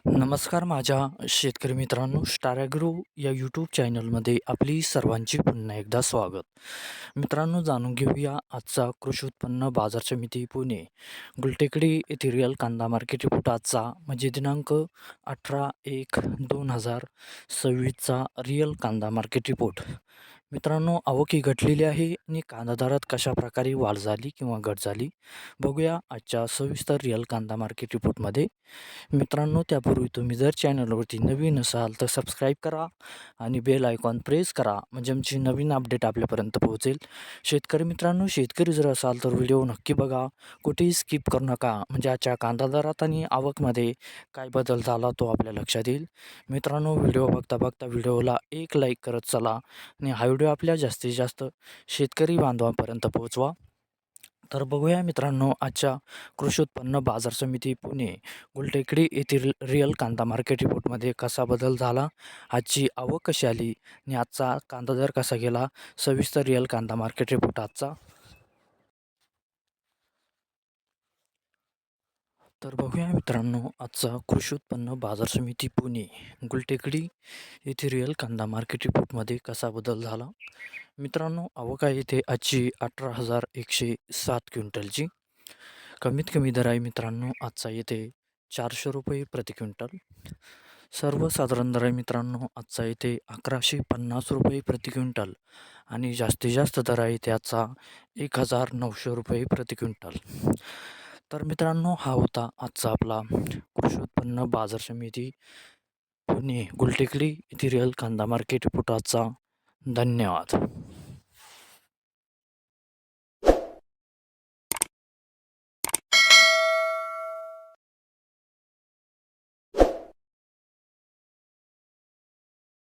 नमस्कार माझ्या शेतकरी मित्रांनो, स्टार ॲग्रो या यूट्यूब चॅनलमध्ये आपली सर्वांची पुन्हा एकदा स्वागत. मित्रांनो, जाणून घेऊया आजचा कृषी उत्पन्न बाजार समिती पुणे गुलटेकडी येथे रिअल कांदा मार्केट रिपोर्ट आजचा म्हणजे दिनांक 18/1/2026चा रिअल कांदा मार्केट रिपोर्ट. मित्रांनो, आवक ही घटलेली आहे आणि कांदा दरात कशा प्रकारे वाढ झाली किंवा घट झाली बघूया आजच्या सविस्तर रिअल कांदा मार्केट रिपोर्टमध्ये. मित्रांनो, त्यापूर्वी तुम्ही जर चॅनलवरती नवीन असाल तर सबस्क्राईब करा आणि बेल आयकॉन प्रेस करा म्हणजे आमची नवीन अपडेट आपल्यापर्यंत पोहोचेल. शेतकरी मित्रांनो, शेतकरी जर असाल तर व्हिडिओ नक्की बघा, कुठेही स्किप करू नका म्हणजे आजच्या कांदा दरात आणि आवकमध्ये काय बदल झाला तो आपल्या लक्षात येईल. मित्रांनो, व्हिडिओ बघता बघता व्हिडिओला एक लाईक करत चला आणि हा व्हिडिओ आपल्या जास्तीत जास्त शेतकरी बांधवांपर्यंत पोहोचवा. तर बघूया मित्रांनो, आजच्या कृषी उत्पन्न बाजार समिती पुणे गुलटेकडी येथील रिअल कांदा मार्केट रिपोर्टमध्ये कसा बदल झाला, आजची आवक कशी आली आणि आजचा कांदा दर कसा गेला. सविस्तर रिअल कांदा मार्केट रिपोर्ट आजचा. तर बघूया मित्रांनो, आजचा कृषी उत्पन्न बाजार समिती पुणे गुलटेकडी येथे रिअल कांदा मार्केट रिपोर्टमध्ये कसा बदल झाला. मित्रांनो, आवक आहे इथे आजची 18,107 क्विंटलची. कमीत कमी दर आहे मित्रांनो आजचा येथे 400 रुपये प्रति क्विंटल. सर्वसाधारण दर आहे मित्रांनो आजचा येथे 1150 रुपये प्रति क्विंटल आणि जास्तीत जास्त दर आहे इथे आजचा 1900 रुपये प्रति क्विंटल. तर मित्रांनो, हा होता आजचा आपला कृषी उत्पन्न बाजार समिती पुणे गुलटेकडी येथील रिअल कांदा मार्केट रिपोर्ट आजचा. धन्यवाद.